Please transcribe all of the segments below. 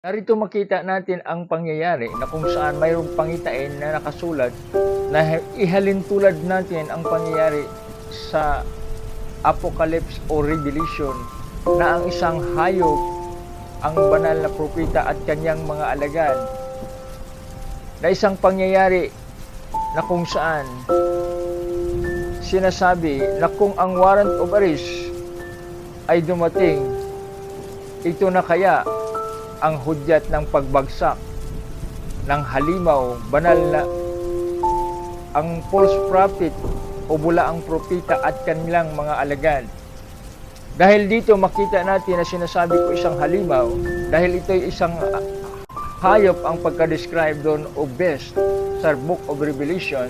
Narito makita natin ang pangyayari na kung saan mayroong pangitain na nakasulat na ihalin tulad natin ang pangyayari sa Apocalypse o Revelation na ang isang hayop, ang banal na propeta at kanyang mga alagad, na isang pangyayari na kung saan sinasabi na kung ang warrant of arrest ay dumating, ito na kaya ang hudyat ng pagbagsak ng halimaw, banal na ang false prophet o bulaang propeta at kanilang mga alagad. Dahil dito makita natin na sinasabi ko isang halimaw dahil ito ay isang hayop ang pagka-describe doon o best sa Book of Revelation.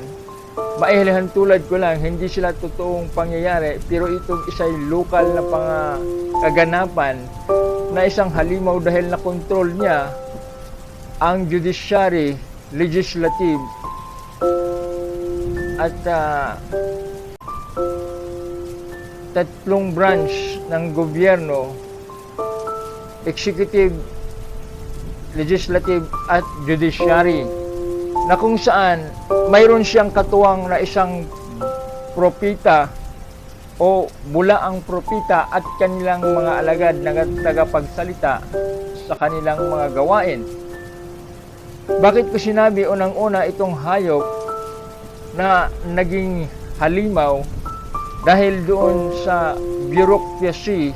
Mailahan tulad ko lang, hindi sila totoong pangyayari, pero itong isa'y lokal na kaganapan na isang halimaw dahil nakontrol niya ang judiciary, legislative at tatlong branch ng gobyerno, executive, legislative at judiciary, na kung saan mayroon siyang katuwang na isang propeta o bulaang propeta at kanilang mga alagad na tagapagsalita sa kanilang mga gawain. Bakit ko sinabi unang-una itong hayop na naging halimaw? Dahil doon sa bureaucracy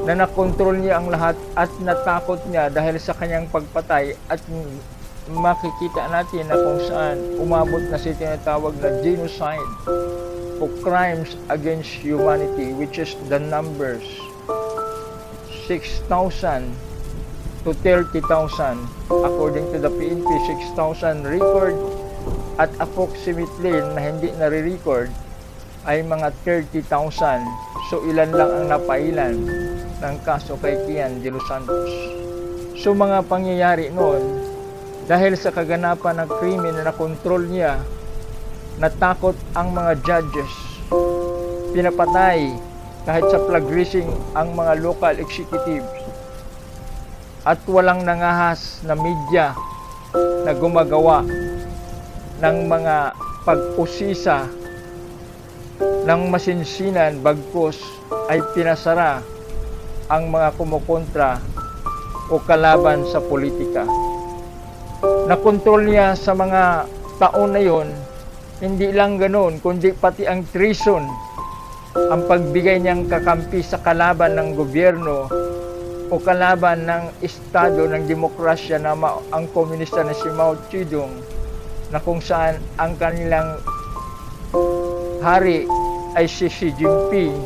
na nakontrol niya ang lahat at natakot niya dahil sa kanyang pagpatay, at makikita natin na kung saan umabot na si tinatawag na genocide o crimes against humanity, which is the numbers 6,000 to 30,000 according to the PNP. 6,000 record at approximately na hindi nare-record ay mga 30,000. So ilan lang ang napailan ng kaso kay Kian de los Santos. So mga pangyayari noon, dahil sa kaganapan ng krimen na nakontrol niya, natakot ang mga judges, pinapatay kahit sa flag raising ang mga local executives, at walang nangahas na media na gumagawa ng mga pag-usisa ng masinsinan, bagkus ay pinasara ang mga kumukontra o kalaban sa politika. Nakontrol niya sa mga taon na yon. Hindi lang ganoon, kundi pati ang treason, ang pagbigay niyang kakampi sa kalaban ng gobyerno o kalaban ng estado ng demokrasya na ang komunista na si Mao Zedong, na kung saan ang kanilang hari ay si Xi Jinping,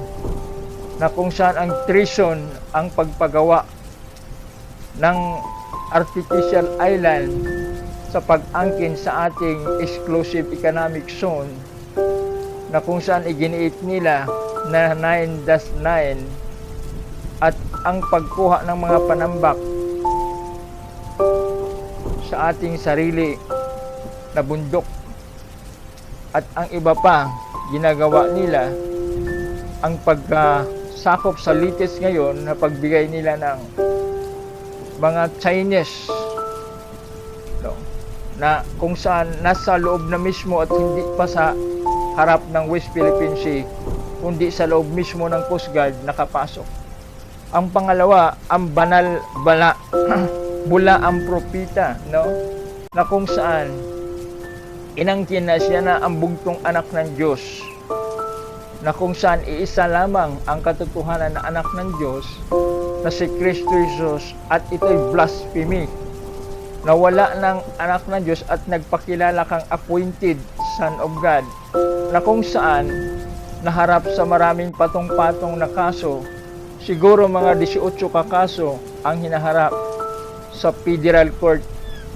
na kung saan ang treason ang pagpagawa ng artificial island sa pag-angkin sa ating exclusive economic zone, na kung saan iginiit nila na 9-9, at ang pagkuha ng mga panambak sa ating sarili na bundok, at ang iba pa ginagawa nila, ang pagkasakop sa litis ngayon na pagbigay nila ng mga Chinese, na kung saan nasa loob na mismo at hindi pa sa harap ng West Philippine Sea, kundi sa loob mismo ng Coast Guard nakapasok. Ang pangalawa, ang bula ang propeta, na kung saan inangkin na siya na ang bugtong anak ng Diyos, na kung saan iisa lamang ang katotohanan na anak ng Diyos, na si Kristo Jesus, at ito'y blasphemy, na wala ng anak ng Diyos at nagpakilala kang appointed Son of God, na kung saan naharap sa maraming patong-patong na kaso. Siguro mga 18 kaso ang hinaharap sa Federal Court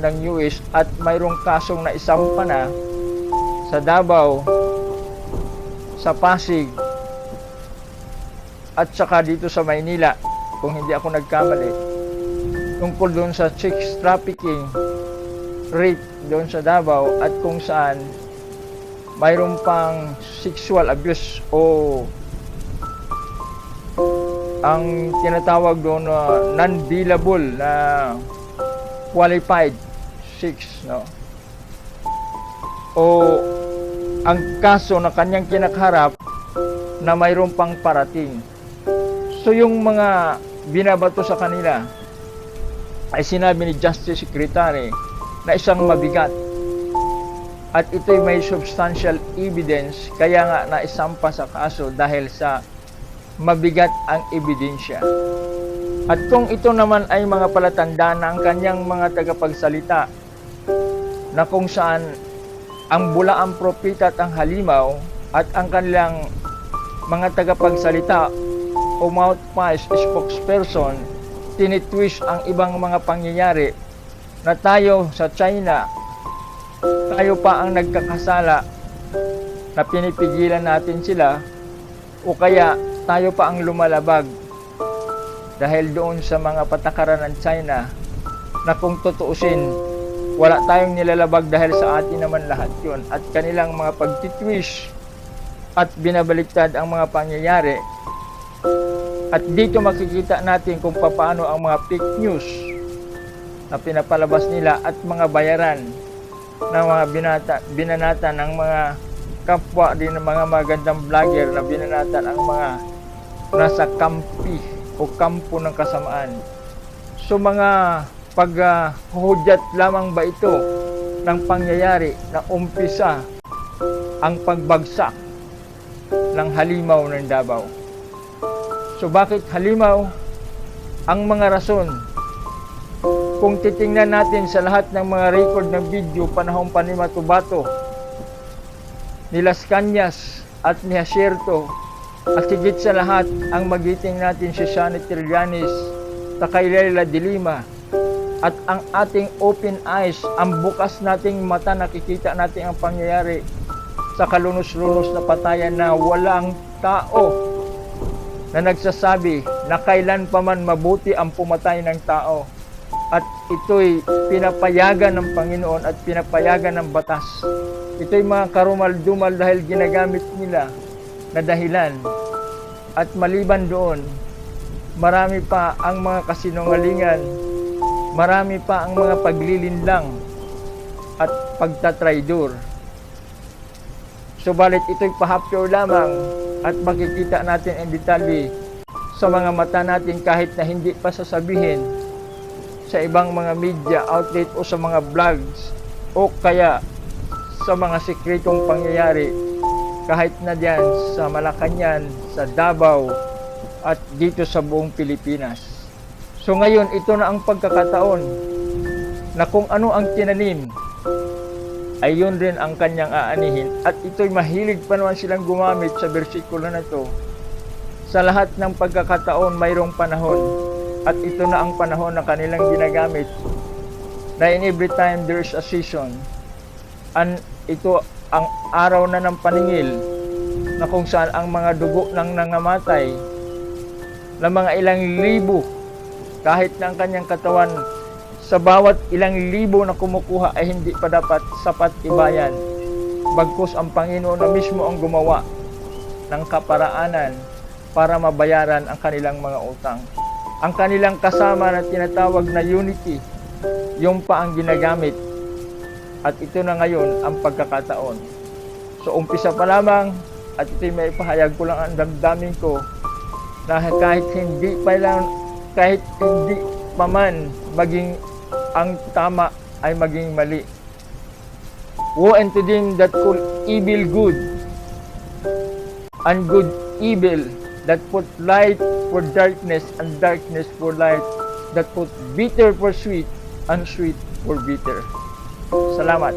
ng US, at mayroong kasong naisampa na sa Davao, sa Pasig, at saka dito sa Maynila, kung hindi ako nagkamali, tungkol doon sa sex trafficking, rape doon sa Davao, at kung saan mayroon pang sexual abuse o ang tinatawag doon na non-billable na qualified 6, no? O ang kaso na kanyang kinakaharap na mayroon pang parating. So yung mga binabato sa kanila ay sinabi ni Justice Secretary na isang mabigat at ito'y may substantial evidence, kaya nga naisampa sa kaso dahil sa mabigat ang ebidensya. At kung ito naman ay mga palatandaan ng kanyang mga tagapagsalita na kung saan ang bulaang propeta at ang halimaw at ang kanilang mga tagapagsalita o mouthpiece, spokesperson, tinitwist ang ibang mga pangyayari na tayo sa China, tayo pa ang nagkakasala na pinipigilan natin sila, o kaya tayo pa ang lumalabag dahil doon sa mga patakaran ng China na kung tutuusin, wala tayong nilalabag dahil sa atin naman lahat yun, at kanilang mga pagtitwish at binabaliktad ang mga pangyayari. At dito makikita natin kung paano ang mga fake news na pinapalabas nila at mga bayaran ng mga binanata ng mga kapwa din ng mga magandang vlogger na binanatan ang mga nasa kampi o kampo ng kasamaan. So mga paghuhudyat lamang ba ito ng pangyayari na umpisa ang pagbagsak ng halimaw ng Davao? So bakit halimaw? Ang mga rason, kung titingnan natin sa lahat ng mga record ng video panahon pa ni Matubato, ni Las Cañas at ni Hasierto, at higit sa lahat ang magiting natin si Shani Trillanes, Takay Leila de Lima, at ang ating open eyes, ang bukas nating mata, nakikita natin ang pangyayari sa kalunos-lunos na patayan na walang tao na nagsasabi na kailan pa man mabuti ang pumatay ng tao. At ito'y pinapayagan ng Panginoon at pinapayagan ng batas. Ito'y mga karumal-dumal dahil ginagamit nila na dahilan. At maliban doon, marami pa ang mga kasinungalingan, marami pa ang mga paglilinlang at pagtatraidor. Subalit ito'y pahapyaw lamang at makikita natin ang detalye sa mga mata natin kahit na hindi pa sasabihin sa ibang mga media outlet o sa mga vlogs o kaya sa mga sikretong pangyayari kahit na diyan sa Malacañang, sa Davao at dito sa buong Pilipinas. So ngayon ito na ang pagkakataon na kung ano ang tinanim ay yun rin ang kanyang aanihin, at ito'y mahilig pa naman silang gumamit sa bersikulo na to. Sa lahat ng pagkakataon mayroong panahon, at ito na ang panahon na kanilang ginagamit, na in every time there's a season, and ito ang araw na ng paningil na kung saan ang mga dugo ng nangamatay na mga ilang libo, kahit na ang kanyang katawan sa bawat ilang libo na kumukuha ay hindi pa dapat sapat ibayan, bagkus ang Panginoon na mismo ang gumawa ng kaparaanan para mabayaran ang kanilang mga utang. Ang kanilang kasama na tinatawag na unity, yung pa ang ginagamit, at ito na ngayon ang pagkakataon. So umpisa pa lamang, at ito'y may pahayag ko lang ang damdamin ko na kahit hindi pa man maging ang tama ay maging mali. Woe unto them that call evil good and good evil, that put light for darkness and darkness for light, that put bitter for sweet and sweet for bitter. Salamat.